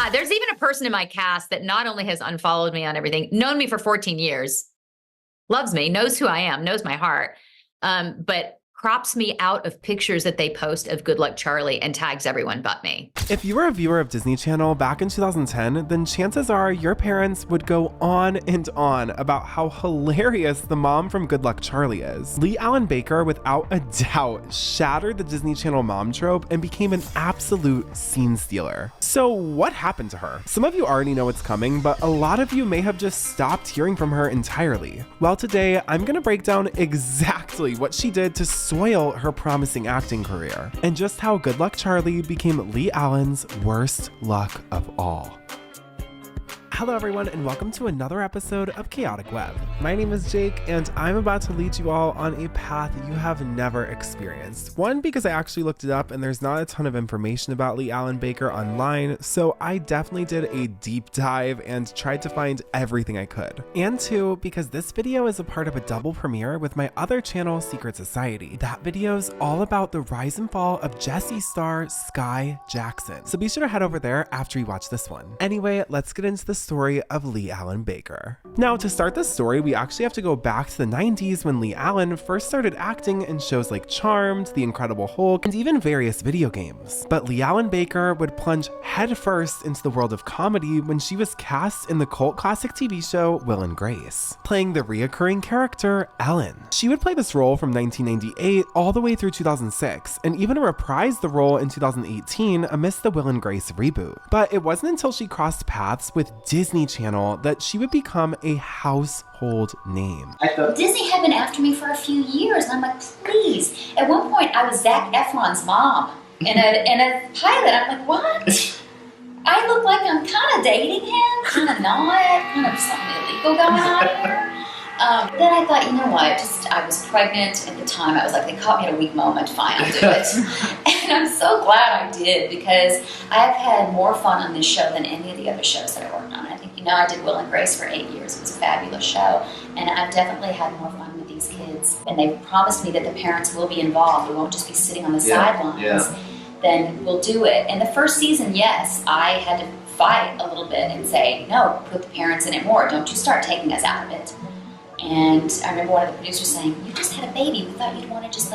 Yeah, there's even a person in my cast that not only has unfollowed me on everything, known me for 14 years, loves me, knows who I am, knows my heart, but crops me out of pictures that they post of Good Luck Charlie and tags everyone but me. If you were a viewer of Disney Channel back in 2010, then chances are your parents would go on and on about how hilarious the mom from Good Luck Charlie is. Lee Allen Baker, without a doubt, shattered the Disney Channel mom trope and became an absolute scene stealer. So what happened to her? Some of you already know what's coming, but a lot of you may have just stopped hearing from her entirely. Well, today I'm gonna break down exactly what she did to soil her promising acting career, and just how Good Luck Charlie became Lee Allen's worst luck of all. Hello everyone, and welcome to another episode of Chaotic Web. My name is Jake, and I'm about to lead you all on a path you have never experienced. One, because I actually looked it up and there's not a ton of information about Lee Allen Baker online, so I definitely did a deep dive and tried to find everything I could. And two, because this video is a part of a double premiere with my other channel, Secret Society. That video's all about the rise and fall of Jessie star Sky Jackson. So be sure to head over there after you watch this one. Anyway, let's get into the story of Lee Allen Baker. Now, to start this story, we actually have to go back to the 90s when Lee Allen first started acting in shows like Charmed, The Incredible Hulk, and even various video games. But Lee Allen Baker would plunge headfirst into the world of comedy when she was cast in the cult classic TV show Will and Grace, playing the reoccurring character Ellen. She would play this role from 1998 all the way through 2006, and even reprised the role in 2018 amidst the Will and Grace reboot. But it wasn't until she crossed paths with Disney Channel that she would become a household name. Disney had been after me for a few years, and I'm like, please. At one point, I was Zac Efron's mom in a pilot. I'm like, what? I look like I'm kind of dating him, kind of not, kind of something illegal going on here. Then I thought, you know what, I was pregnant at the time. I was like, they caught me at a weak moment, fine, I'll do it. And I'm so glad I did, because I've had more fun on this show than any of the other shows that I worked on. I think, I did Will and Grace for 8 years. It was a fabulous show. And I've definitely had more fun with these kids. And they've promised me that the parents will be involved. We won't just be sitting on the sidelines. Yeah. Then we'll do it. And the first season, yes, I had to fight a little bit and say, no, put the parents in it more. Don't you start taking us out of it. And I remember one of the producers saying, you just had a baby. We thought you'd want to just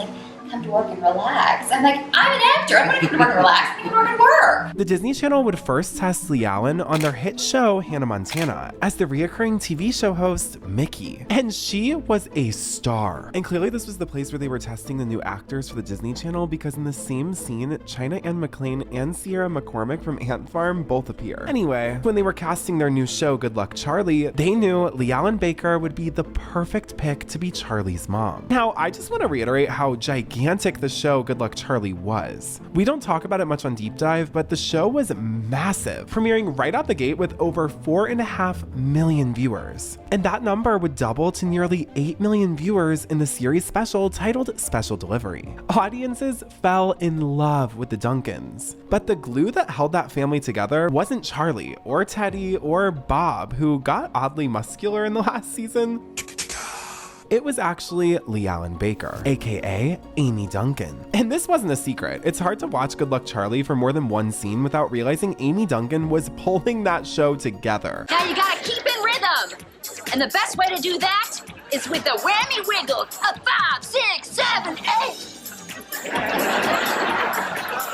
come to work and relax. I'm like, I'm an actor. I'm going to come to work and relax. I'm going to work and work. The Disney Channel would first test Lee Allen on their hit show Hannah Montana as the reoccurring TV show host Mickey. And she was a star. And clearly this was the place where they were testing the new actors for the Disney Channel, because in the same scene, China Anne McClain and Sierra McCormick from Ant Farm both appear. Anyway, when they were casting their new show Good Luck Charlie, they knew Lee Allen Baker would be the perfect pick to be Charlie's mom. Now, I just want to reiterate how gigantic the show Good Luck Charlie was. We don't talk about it much on Deep Dive, but the show was massive, premiering right out the gate with over 4.5 million viewers. And that number would double to nearly 8 million viewers in the series special titled Special Delivery. Audiences fell in love with the Duncans. But the glue that held that family together wasn't Charlie or Teddy or Bob, who got oddly muscular in the last season. It was actually Lee Allen Baker, aka Amy Duncan. And this wasn't a secret. It's hard to watch Good Luck Charlie for more than one scene without realizing Amy Duncan was pulling that show together. Now you gotta keep in rhythm. And the best way to do that is with the whammy wiggle of 5, 6, 7, 8.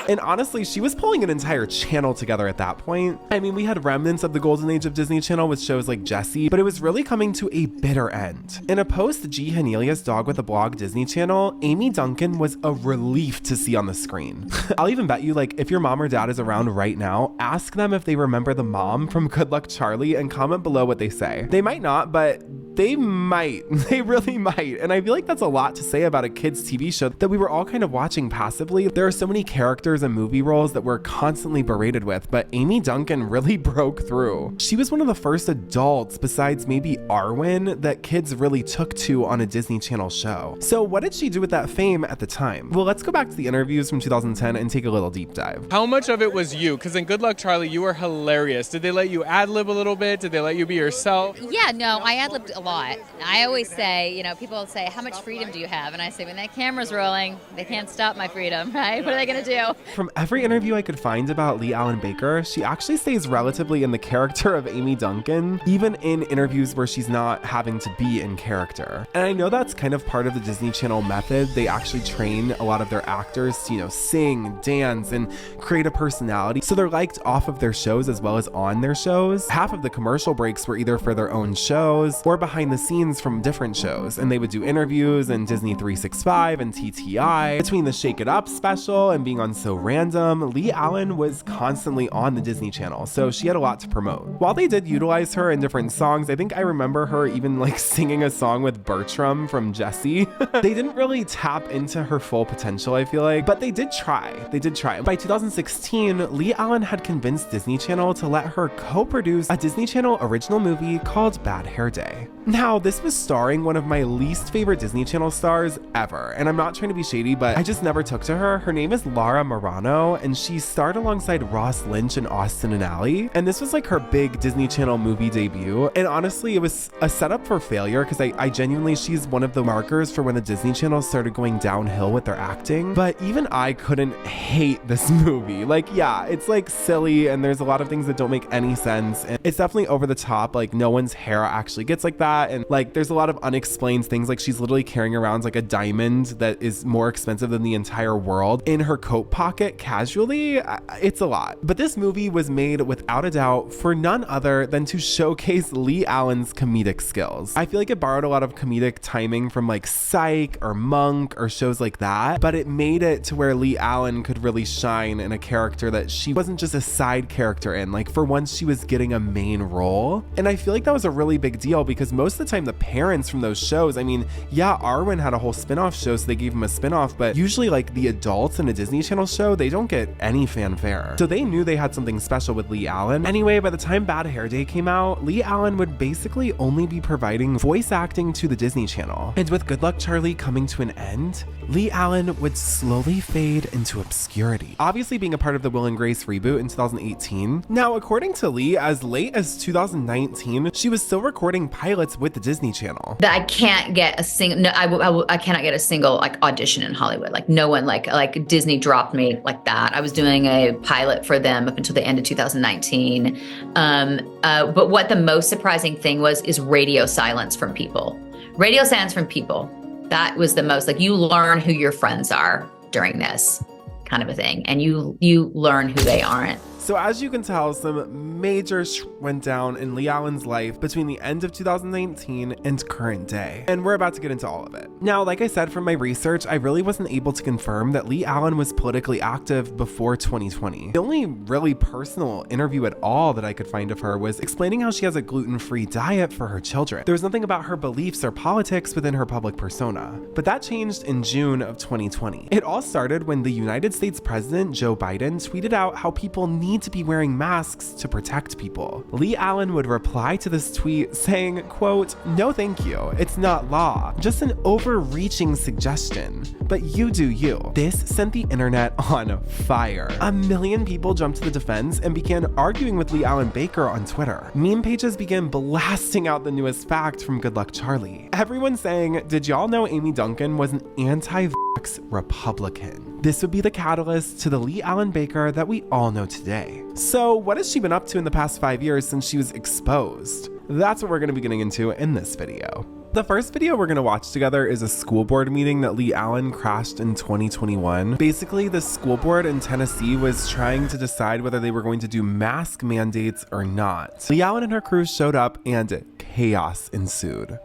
And honestly, she was pulling an entire channel together at that point. I mean, we had remnants of the golden age of Disney Channel with shows like Jessie, but it was really coming to a bitter end. In a post, G. Hernelius Dog with a Blog Disney Channel, Amy Duncan was a relief to see on the screen. I'll even bet you, if your mom or dad is around right now, ask them if they remember the mom from Good Luck Charlie and comment below what they say. They might not, but they might. They really might. And I feel like that's a lot to say about a kid's TV show that we were all kind of watching passively. There are so many characters and movie roles that we're constantly berated with, but Amy Duncan really broke through. She was one of the first adults, besides maybe Arwen, that kids really took to on a Disney Channel show. So what did she do with that fame at the time? Well, let's go back to the interviews from 2010 and take a little deep dive. How much of it was you? Because in Good Luck Charlie, you were hilarious. Did they let you ad-lib a little bit? Did they let you be yourself? Yeah, no, I ad-libbed a lot lot. I always say, you know, people say, how much freedom do you have? And I say, when that camera's rolling, they can't stop my freedom, right? What are they going to do? From every interview I could find about Lee Allen Baker, she actually stays relatively in the character of Amy Duncan, even in interviews where she's not having to be in character. And I know that's kind of part of the Disney Channel method. They actually train a lot of their actors to, you know, sing, dance, and create a personality. So they're liked off of their shows as well as on their shows. Half of the commercial breaks were either for their own shows or behind the scenes from different shows. And they would do interviews in Disney 365 and TTI. Between the Shake It Up special and being on So Random, Lee Allen was constantly on the Disney Channel, so she had a lot to promote. While they did utilize her in different songs, I think I remember her even like singing a song with Bertram from Jessie. They didn't really tap into her full potential, I feel like, but they did try. By 2016, Lee Allen had convinced Disney Channel to let her co-produce a Disney Channel original movie called Bad Hair Day. Now, this was starring one of my least favorite Disney Channel stars ever, and I'm not trying to be shady, but I just never took to her. Her name is Lara Morano, and she starred alongside Ross Lynch in Austin and Ally, and this was like her big Disney Channel movie debut. And honestly, it was a setup for failure because I genuinely, she's one of the markers for when the Disney Channel started going downhill with their acting. But even I couldn't hate this movie. Like, yeah, it's like silly and there's a lot of things that don't make any sense. And it's definitely over the top. Like, no one's hair actually gets like that. And like, there's a lot of unexplained things. Like, she's literally carrying around like a diamond that is more expensive than the entire world in her coat pocket casually. It's a lot. But this movie was made without a doubt for none other than to showcase Lee Allen's comedic skills. I feel like it borrowed a lot of comedic timing from like Psych or Monk or shows like that, but it made it to where Lee Allen could really shine in a character that she wasn't just a side character in. Like, for once she was getting a main role. And I feel like that was a really big deal because most of the time the parents from those shows, I mean, yeah, Arwen had a whole spin-off show, so they gave him a spin-off, but usually like the adults in a Disney Channel show, they don't get any fanfare. So they knew they had something special with Lee Allen. Anyway, by the time Bad Hair Day came out, Lee Allen would basically only be providing voice acting to the Disney Channel. And with Good Luck Charlie coming to an end, Lee Allen would slowly fade into obscurity, obviously being a part of the Will and Grace reboot in 2018. Now, according to Lee, as late as 2019, she was still recording pilots with the Disney Channel. That I can't get a single, no, I cannot get a single like audition in Hollywood. Like, no one, like Disney dropped me like that. I was doing a pilot for them up until the end of 2019. But what the most surprising thing was is radio silence from people. Radio silence from people. That was the most, like, you learn who your friends are during this kind of a thing, and you learn who they aren't. So as you can tell, some major went down in Lee Allen's life between the end of 2019 and current day. And we're about to get into all of it. Now, like I said, from my research, I really wasn't able to confirm that Lee Allen was politically active before 2020. The only really personal interview at all that I could find of her was explaining how she has a gluten-free diet for her children. There was nothing about her beliefs or politics within her public persona. But that changed in June of 2020. It all started when the United States President Joe Biden tweeted out how people need to be wearing masks to protect people. Lee Allen would reply to this tweet saying, quote, "No thank you, it's not law, just an overreaching suggestion, but you do you." This sent the internet on fire. A million people jumped to the defense and began arguing with Lee Allen Baker on Twitter. Meme pages began blasting out the newest fact from Good Luck Charlie. Everyone saying, did y'all know Amy Duncan was an anti-vax Republican? This would be the catalyst to the Lee Allen Baker that we all know today. So what has she been up to in the past 5 years since she was exposed? That's what we're going to be getting into in this video. The first video we're going to watch together is a school board meeting that Lee Allen crashed in 2021. Basically, the school board in Tennessee was trying to decide whether they were going to do mask mandates or not. Lee Allen and her crew showed up and chaos ensued.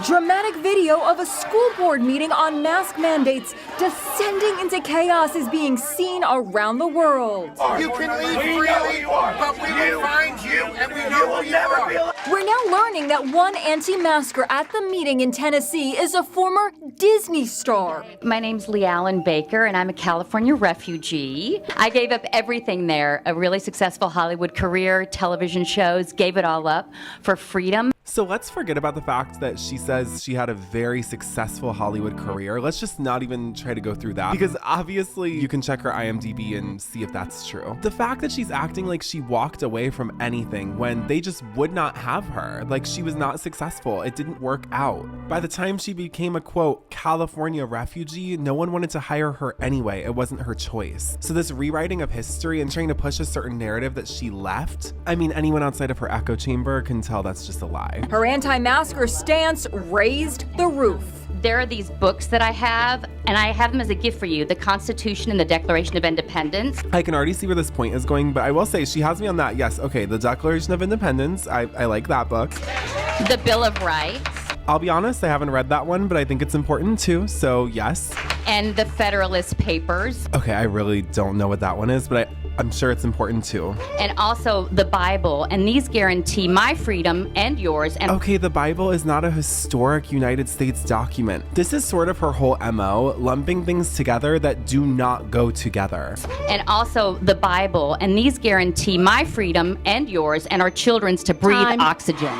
Dramatic video of a school board meeting on mask mandates descending into chaos is being seen around the world. You can leave freely, but we will find you and we know who you are. We're now learning that one anti-masker at the meeting in Tennessee is a former Disney star. My name's Lee Allen Baker, and I'm a California refugee. I gave up everything there, a really successful Hollywood career, television shows, gave it all up for freedom. So let's forget about the fact that she says she had a very successful Hollywood career. Let's just not even try try to go through that because obviously you can check her IMDb and see if that's true. The fact that she's acting like she walked away from anything when they just would not have her, like she was not successful, it didn't work out. By the time she became a quote California refugee, no one wanted to hire her anyway. It wasn't her choice. So this rewriting of history and trying to push a certain narrative that she left, I mean, anyone outside of her echo chamber can tell that's just a lie. Her anti-masker stance raised the roof. There are these books that I have, and I have them as a gift for you, the Constitution and the Declaration of Independence. I can already see where this point is going, but I will say she has me on that. Yes, okay, the Declaration of Independence, I like that book. The Bill of Rights. I'll be honest, I haven't read that one, but I think it's important too, so yes. And the Federalist Papers. Okay, I really don't know what that one is, but I'm sure it's important too. And also the Bible, and these guarantee my freedom and yours. And okay, the Bible is not a historic United States document. This is sort of her whole MO, lumping things together that do not go together. And also the Bible, and these guarantee my freedom and yours and our children's to breathe oxygen.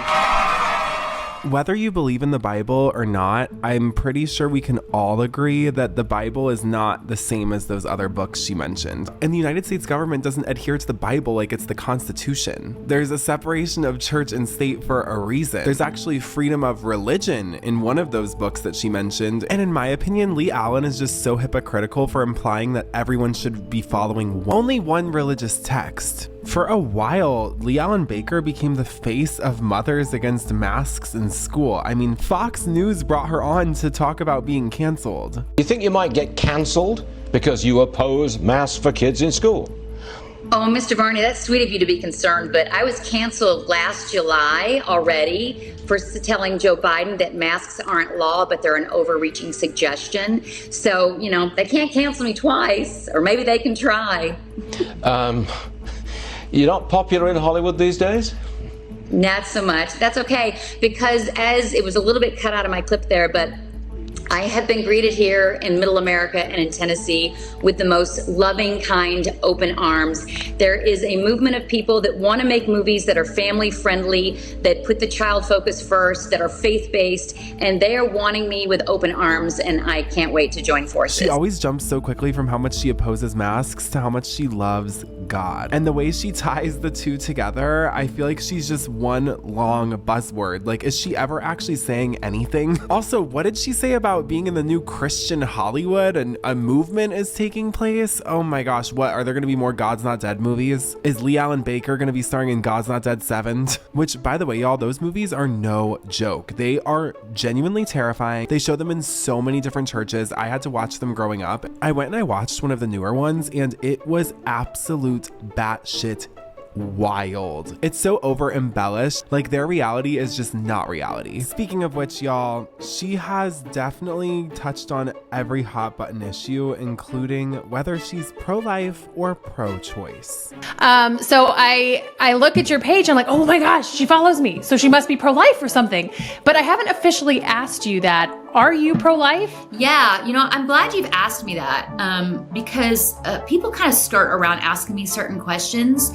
Whether you believe in the Bible or not, I'm pretty sure we can all agree that the Bible is not the same as those other books she mentioned. And the United States government doesn't adhere to the Bible like it's the Constitution. There's a separation of church and state for a reason. There's actually freedom of religion in one of those books that she mentioned. And in my opinion, Lee Allen is just so hypocritical for implying that everyone should be following only one religious text. For a while, Lee Allen Baker became the face of Mothers Against Masks in school. I mean, Fox News brought her on to talk about being canceled. You think you might get canceled because you oppose masks for kids in school? Oh, Mr. Varney, that's sweet of you to be concerned, but I was canceled last July already for telling Joe Biden that masks aren't law, but they're an overreaching suggestion. So, you know, they can't cancel me twice, or maybe they can try. You're not popular in Hollywood these days? Not so much. That's okay, because as it was a little bit cut out of my clip there, but I have been greeted here in Middle America and in Tennessee with the most loving, kind, open arms. There is a movement of people that want to make movies that are family friendly, that put the child focus first, that are faith-based, and they are wanting me with open arms, and I can't wait to join forces. She always jumps so quickly from how much she opposes masks to how much she loves God. And the way she ties the two together, I feel like she's just one long buzzword. Like, is she ever actually saying anything? Also, what did she say about being in the new Christian Hollywood and a movement is taking place? Oh my gosh, what? Are there going to be more God's Not Dead movies? Is Lee Allen Baker going to be starring in God's Not Dead 7? Which, by the way, y'all, those movies are no joke. They are genuinely terrifying. They show them in so many different churches. I had to watch them growing up. I went and I watched one of the newer ones and it was absolute batshit wild. It's so over embellished, like their reality is just not reality. Speaking of which, y'all, she has definitely touched on every hot button issue, including whether she's pro-life or pro-choice. So I look at your page, I'm like, oh my gosh, she follows me, so she must be pro-life or something. But I haven't officially asked you that. Are you pro-life? Yeah, you know, I'm glad you've asked me that because people kind of skirt around asking me certain questions,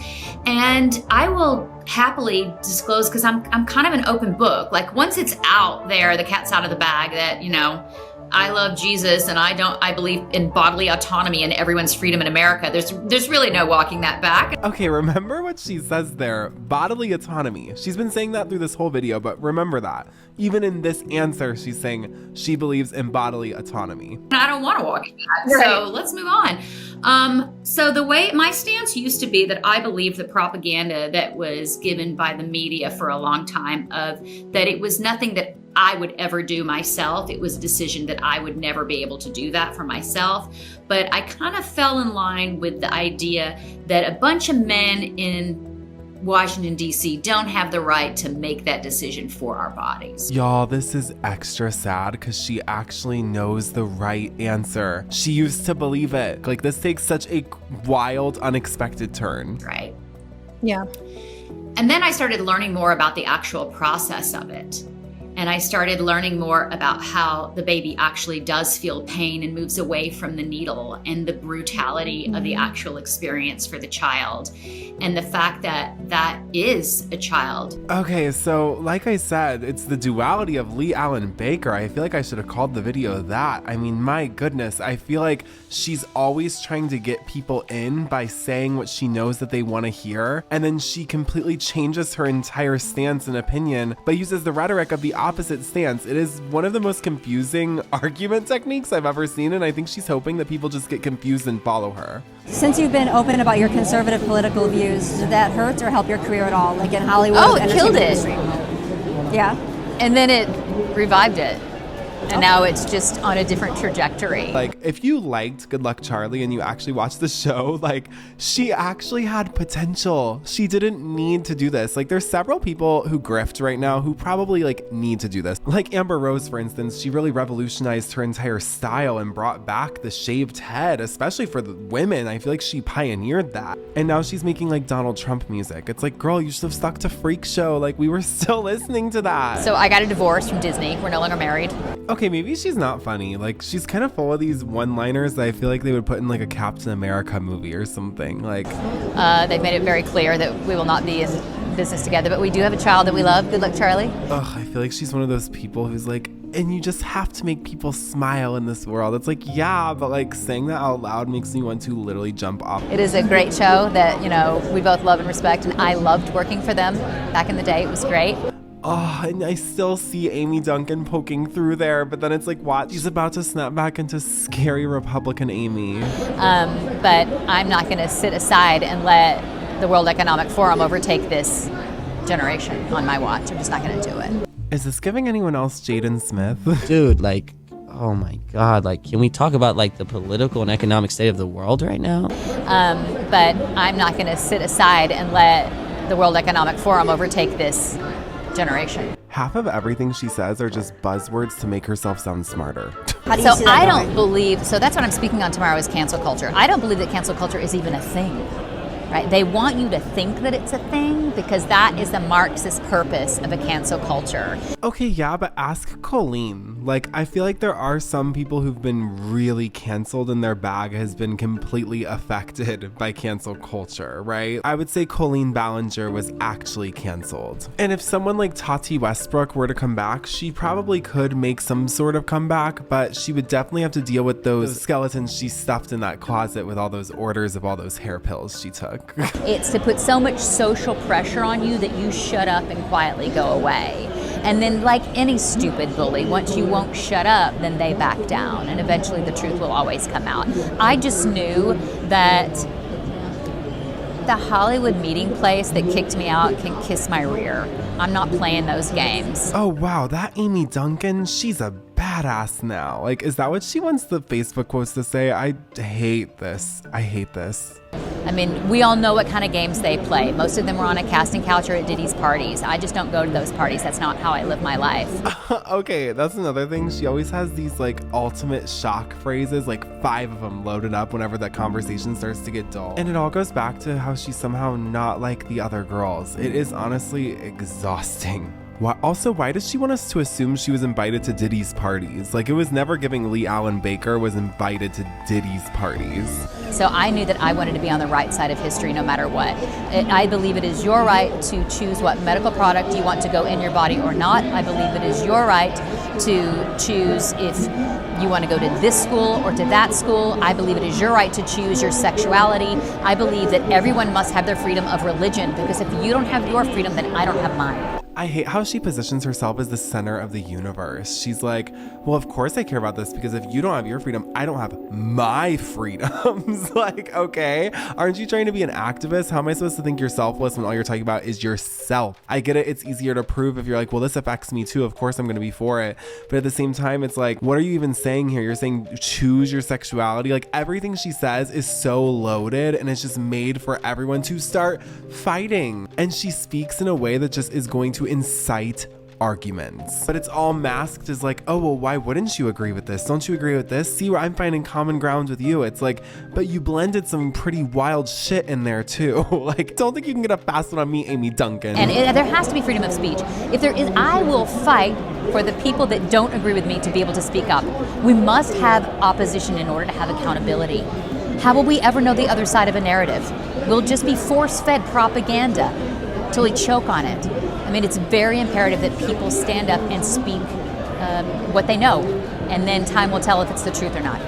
and I will happily disclose because I'm kind of an open book. Like once it's out there, the cat's out of the bag that, you know, I love Jesus and I believe in bodily autonomy and everyone's freedom in America. There's really no walking that back. Okay, remember what she says there, bodily autonomy. She's been saying that through this whole video, but remember that. Even in this answer, she's saying she believes in bodily autonomy. I don't want to walk in that, right. So let's move on. So the way my stance used to be that I believed the propaganda that was given by the media for a long time of that it was nothing that I would ever do myself. It was a decision that I would never be able to do that for myself. But I kind of fell in line with the idea that a bunch of men in Washington, D.C. don't have the right to make that decision for our bodies. Y'all, this is extra sad because she actually knows the right answer. She used to believe it. Like, this takes such a wild, unexpected turn. Right. Yeah. And then I started learning more about the actual process of it. And I started learning more about how the baby actually does feel pain and moves away from the needle, and the brutality of the actual experience for the child, and the fact that that is a child. Okay, so like I said, it's the duality of Lee Allen Baker. I feel like I should have called the video that. I mean, my goodness, I feel like she's always trying to get people in by saying what she knows that they want to hear, and then she completely changes her entire stance and opinion, but uses the rhetoric of the opposite stance. It is one of the most confusing argument techniques I've ever seen, and I think she's hoping that people just get confused and follow her. Since you've been open about your conservative political views, did that hurt or help your career at all, like in Hollywood? Oh, it killed it. Yeah. And then it revived it. And now it's just on a different trajectory. Like, if you liked Good Luck Charlie and you actually watched the show, like, she actually had potential. She didn't need to do this. Like, there's several people who grift right now who probably, like, need to do this. Like Amber Rose, for instance, she really revolutionized her entire style and brought back the shaved head, especially for the women. I feel like she pioneered that. And now she's making, like, Donald Trump music. It's like, girl, you should have stuck to Freak Show. Like, we were still listening to that. So I got a divorce from Disney. We're no longer married. Okay, maybe she's not funny. Like, she's kind of full of these one-liners that I feel like they would put in like a Captain America movie or something. Like, they've made it very clear that we will not be in business together, but we do have a child that we love. Good luck, Charlie. Ugh, I feel like she's one of those people who's like, and you just have to make people smile in this world. It's like, yeah, but like saying that out loud makes me want to literally jump off. It is a great show that, you know, we both love and respect, and I loved working for them back in the day. It was great. Oh, and I still see Amy Duncan poking through there, but then it's like, what? She's about to snap back into scary Republican Amy. But I'm not going to sit aside and let the World Economic Forum overtake this generation on my watch. I'm just not going to do it. Is this giving anyone else Jaden Smith? Dude, like, oh my God, like, can we talk about like the political and economic state of the world right now? But I'm not going to sit aside and let the World Economic Forum overtake this generation. Half of everything she says are just buzzwords to make herself sound smarter. How do you see that I going? don't believe, so that's what I'm speaking on tomorrow is cancel culture. I don't believe that cancel culture is even a thing, right? They want you to think that it's a thing because that is the Marxist purpose of a cancel culture. Okay, yeah, but ask Colleen. Like, I feel like there are some people who've been really canceled and their bag has been completely affected by cancel culture, right? I would say Colleen Ballinger was actually canceled. And if someone like Tati Westbrook were to come back, she probably could make some sort of comeback, but she would definitely have to deal with those skeletons she stuffed in that closet with all those orders of all those hair pills she took. It's to put so much social pressure on you that you shut up and quietly go away. And then, like any stupid bully, once you won't shut up, then they back down. And eventually the truth will always come out. I just knew that the Hollywood meeting place that kicked me out can kiss my rear. I'm not playing those games. Oh, wow. That Amy Duncan, she's a badass now. Like, is that what she wants the Facebook quotes to say? I hate this. I hate this. I mean, we all know what kind of games they play. Most of them were on a casting couch or at Diddy's parties. I just don't go to those parties. That's not how I live my life. Okay, that's another thing. She always has these like ultimate shock phrases, like 5 of them loaded up whenever that conversation starts to get dull. And it all goes back to how she's somehow not like the other girls. It is honestly exhausting. Why does she want us to assume she was invited to Diddy's parties? Like, it was never giving Lee Allen Baker was invited to Diddy's parties. So I knew that I wanted to be on the right side of history no matter what. I believe it is your right to choose what medical product you want to go in your body or not. I believe it is your right to choose if you want to go to this school or to that school. I believe it is your right to choose your sexuality. I believe that everyone must have their freedom of religion, because if you don't have your freedom, then I don't have mine. I hate how she positions herself as the center of the universe. She's like, well, of course I care about this, because if you don't have your freedom, I don't have my freedoms. Like, okay, aren't you trying to be an activist? How am I supposed to think you're selfless when all you're talking about is yourself? I get it. It's easier to prove if you're like, well, this affects me too. Of course I'm going to be for it. But at the same time, it's like, what are you even saying here? You're saying choose your sexuality. Like, everything she says is so loaded, and it's just made for everyone to start fighting. And she speaks in a way that just is going to incite arguments, but it's all masked as like, oh, well, why wouldn't you agree with this? Don't you agree with this? See where I'm finding common ground with you. It's like, but you blended some pretty wild shit in there too. Like, don't think you can get a fast one on me, Amy Duncan. And there has to be freedom of speech. If there is, I will fight for the people that don't agree with me to be able to speak up. We must have opposition in order to have accountability. How will we ever know the other side of a narrative? We'll just be force-fed propaganda till we choke on it. I mean, it's very imperative that people stand up and speak what they know, and then time will tell if it's the truth or not.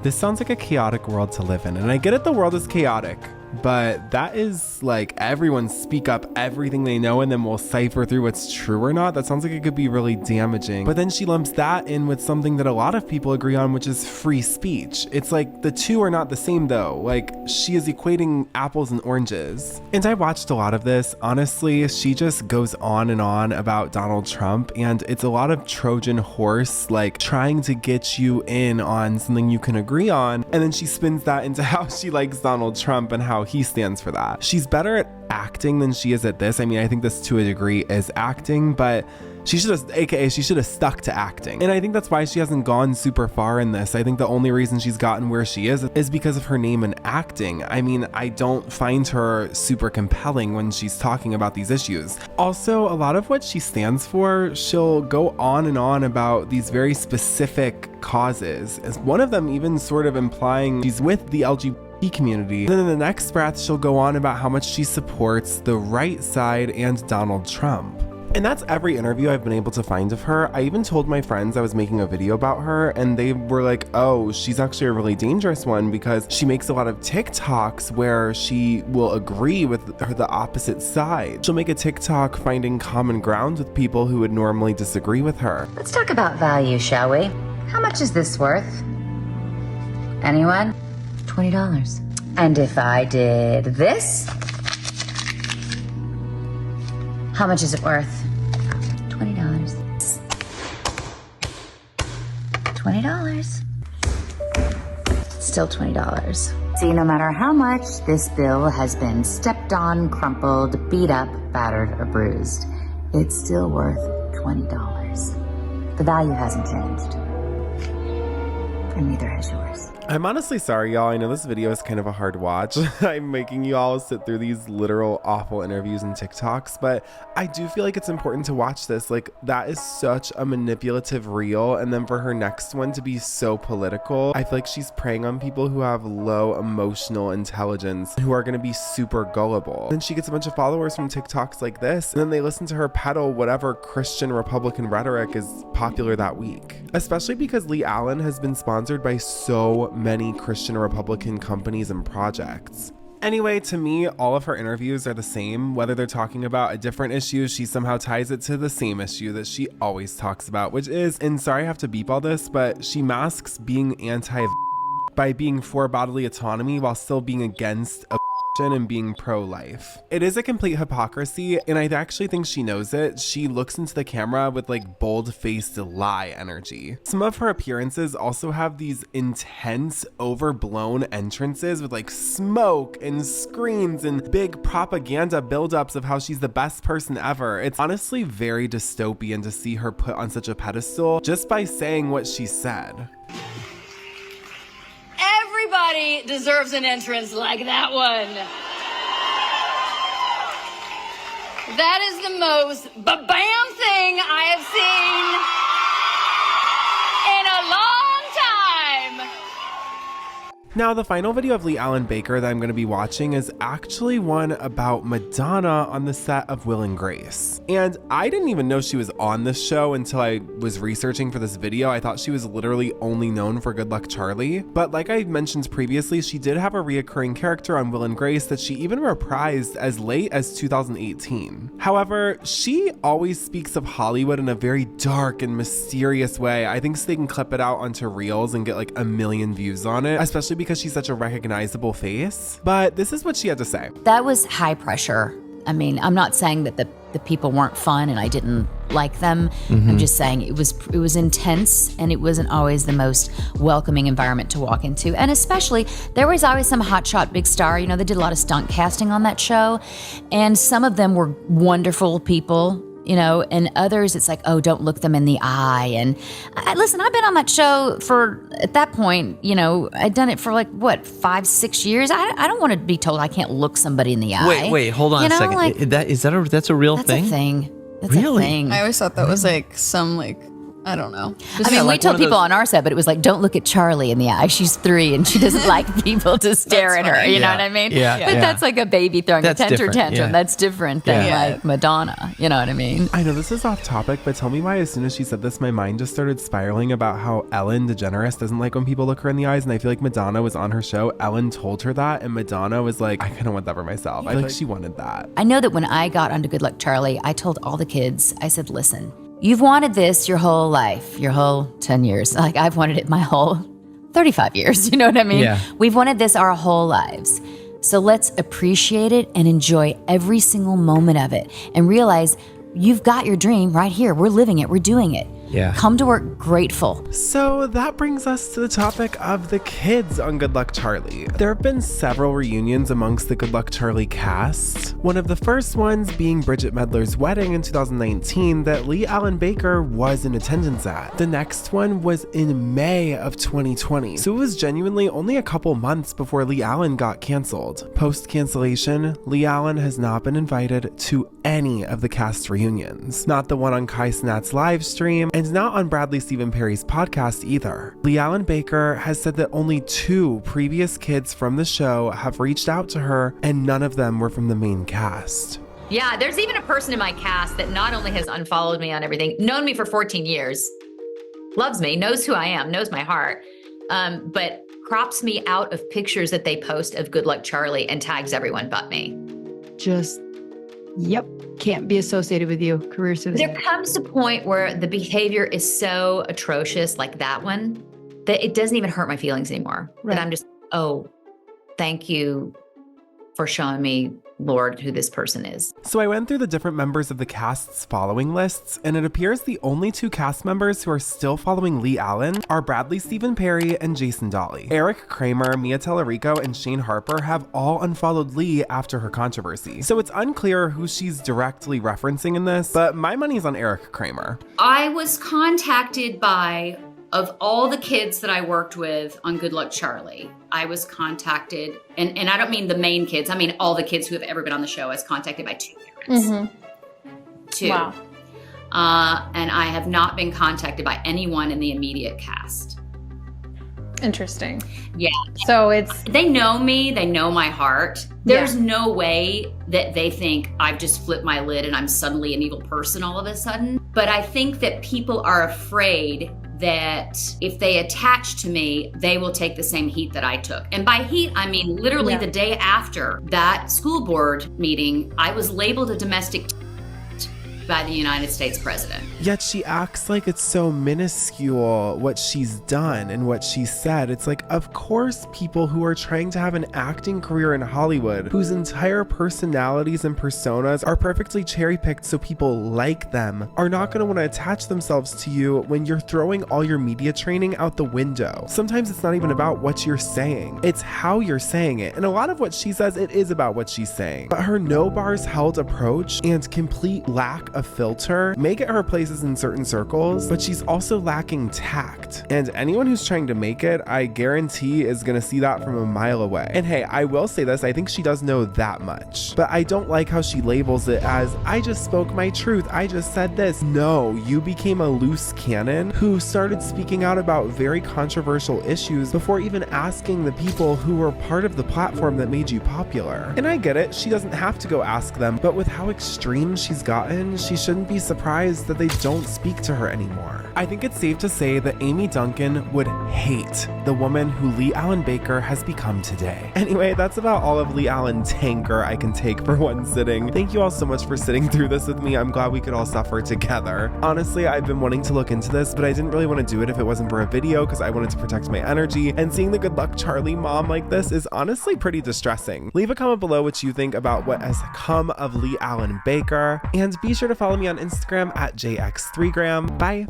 This sounds like a chaotic world to live in, and I get it, the world is chaotic, but that is like everyone speak up everything they know and then we'll cipher through what's true or not. That sounds like it could be really damaging. But then she lumps that in with something that a lot of people agree on, which is free speech. It's like the two are not the same though. Like she is equating apples and oranges. And I watched a lot of this. Honestly, she just goes on and on about Donald Trump, and it's a lot of Trojan horse, like trying to get you in on something you can agree on. And then she spins that into how she likes Donald Trump and how he stands for that. She's better at acting than she is at this. I mean, I think this to a degree is acting, but she should have stuck to acting. And I think that's why she hasn't gone super far in this. I think the only reason she's gotten where she is because of her name in acting. I mean, I don't find her super compelling when she's talking about these issues. Also, a lot of what she stands for, she'll go on and on about these very specific causes, as one of them even sort of implying she's with the LGBT community. And then in the next breath, she'll go on about how much she supports the right side and Donald Trump. And that's every interview I've been able to find of her. I even told my friends I was making a video about her, and they were like, oh, she's actually a really dangerous one because she makes a lot of TikToks where she will agree with the opposite side. She'll make a TikTok finding common ground with people who would normally disagree with her. Let's talk about value, shall we? How much is this worth? Anyone? $20. And if I did this, how much is it worth? $20. $20. Still $20. See, no matter how much this bill has been stepped on, crumpled, beat up, battered, or bruised, it's still worth $20. The value hasn't changed. And neither has yours. I'm honestly sorry, y'all. I know this video is kind of a hard watch. I'm making you all sit through these literal awful interviews and TikToks, but I do feel like it's important to watch this. Like, that is such a manipulative reel. And then for her next one to be so political, I feel like she's preying on people who have low emotional intelligence, who are going to be super gullible. Then she gets a bunch of followers from TikToks like this, and then they listen to her peddle whatever Christian Republican rhetoric is popular that week. Especially because Lee Allen has been sponsored by so many Christian Republican companies and projects. Anyway, to me, all of her interviews are the same. Whether they're talking about a different issue, she somehow ties it to the same issue that she always talks about, which is, and sorry I have to beep all this, but she masks being anti by being for bodily autonomy while still being against and being pro-life. It is a complete hypocrisy, and I actually think she knows it. She looks into the camera with like bold-faced lie energy. Some of her appearances also have these intense, overblown entrances with like smoke and screams and big propaganda buildups of how she's the best person ever. It's honestly very dystopian to see her put on such a pedestal just by saying what she said. Everybody deserves an entrance like that one. That is the most ba-bam thing I have seen in a long time. Now, the final video of Lee Allen Baker that I'm going to be watching is actually one about Madonna on the set of Will and Grace. And I didn't even know she was on this show until I was researching for this video. I thought she was literally only known for Good Luck Charlie. But like I mentioned previously, she did have a reoccurring character on Will and Grace that she even reprised as late as 2018. However, she always speaks of Hollywood in a very dark and mysterious way. I think so they can clip it out onto Reels and get like 1 million views on it, especially because she's such a recognizable face. But this is what she had to say. That was high pressure. I mean, I'm not saying that the people weren't fun and I didn't like them. I'm just saying it was intense, and it wasn't always the most welcoming environment to walk into. And especially, there was always some hotshot big star. You know, they did a lot of stunt casting on that show, and some of them were wonderful people. You know, and others, it's like, oh, don't look them in the eye. And listen, I've been on that show for, at that point, you know, I'd done it for like, what, 5-6 years? I don't want to be told I can't look somebody in the eye. Wait, hold on a second. Like, that's a real thing? That's a thing. That's a thing. I always thought that was like some like, I don't know. I mean, we told people on our set, but it was like, don't look at Charlie in the eye. She's 3 and she doesn't like people to stare at her. You know what I mean? Yeah. But that's like a baby throwing a tantrum. Yeah. That's different than like Madonna. You know what I mean? I know this is off topic, but tell me why as soon as she said this, my mind just started spiraling about how Ellen DeGeneres doesn't like when people look her in the eyes. And I feel like Madonna was on her show. Ellen told her that. And Madonna was like, I kind of want that for myself. I feel like she wanted that. I know that when I got onto Good Luck Charlie, I told all the kids, I said, listen, you've wanted this your whole life, your whole 10 years. Like I've wanted it my whole 35 years. You know what I mean? Yeah. We've wanted this our whole lives. So let's appreciate it and enjoy every single moment of it and realize you've got your dream right here. We're living it. We're doing it. Yeah. Come to work grateful. So that brings us to the topic of the kids on Good Luck Charlie. There have been several reunions amongst the Good Luck Charlie cast. One of the first ones being Bridget Medler's wedding in 2019 that Lee Allen Baker was in attendance at. The next one was in May of 2020. So it was genuinely only a couple months before Lee Allen got canceled. Post-cancellation, Lee Allen has not been invited to any of the cast reunions. Not the one on Kai Cenat's live stream, and not on Bradley Stephen Perry's podcast either. Lee Allen Baker has said that only 2 previous kids from the show have reached out to her, and none of them were from the main cast. Yeah, there's even a person in my cast that not only has unfollowed me on everything, known me for 14 years, loves me, knows who I am, knows my heart, but crops me out of pictures that they post of Good Luck Charlie and tags everyone but me. Just, yep, can't be associated with you. Career suicide. There comes a point where the behavior is so atrocious, like that one, that it doesn't even hurt my feelings anymore. Right. That I'm just, oh, thank you for showing me, Lord, who this person is. So I went through the different members of the cast's following lists, and it appears the only 2 cast members who are still following Lee Allen are Bradley Stephen Perry and Jason Dolly. Eric Kramer, Mia Tellerico, and Shane Harper have all unfollowed Lee after her controversy. So it's unclear who she's directly referencing in this, but my money's on Eric Kramer. I was contacted by, of all the kids that I worked with on Good Luck Charlie, I was contacted, and I don't mean the main kids, I mean all the kids who have ever been on the show. I was contacted by 2 parents. Mm-hmm. 2. Wow. And I have not been contacted by anyone in the immediate cast. Interesting. Yeah. So it's... They know me. They know my heart. There's no way that they think I've just flipped my lid and I'm suddenly an evil person all of a sudden. But I think that people are afraid that if they attach to me, they will take the same heat that I took. And by heat, I mean literally the day after that school board meeting, I was labeled a domestic by the United States president. Yet she acts like it's so minuscule what she's done and what she said. It's like, of course, people who are trying to have an acting career in Hollywood, whose entire personalities and personas are perfectly cherry-picked so people like them, are not going to want to attach themselves to you when you're throwing all your media training out the window. Sometimes it's not even about what you're saying. It's how you're saying it. And a lot of what she says, it is about what she's saying. But her no bars held approach and complete lack of filter may get her places in certain circles, but she's also lacking tact. And anyone who's trying to make it, I guarantee is gonna see that from a mile away. And hey, I will say this, I think she does know that much, but I don't like how she labels it as, I just spoke my truth, I just said this. No, you became a loose cannon who started speaking out about very controversial issues before even asking the people who were part of the platform that made you popular. And I get it, she doesn't have to go ask them, but with how extreme she's gotten, she shouldn't be surprised that they don't speak to her anymore. I think it's safe to say that Amy Duncan would hate the woman who Lee Allen Baker has become today. Anyway, that's about all of Lee Allen's tanker I can take for one sitting. Thank you all so much for sitting through this with me. I'm glad we could all suffer together. Honestly, I've been wanting to look into this, but I didn't really want to do it if it wasn't for a video because I wanted to protect my energy, and seeing the Good Luck Charlie mom like this is honestly pretty distressing. Leave a comment below what you think about what has come of Lee Allen Baker, and be sure to follow me on Instagram at JX3gram. Bye.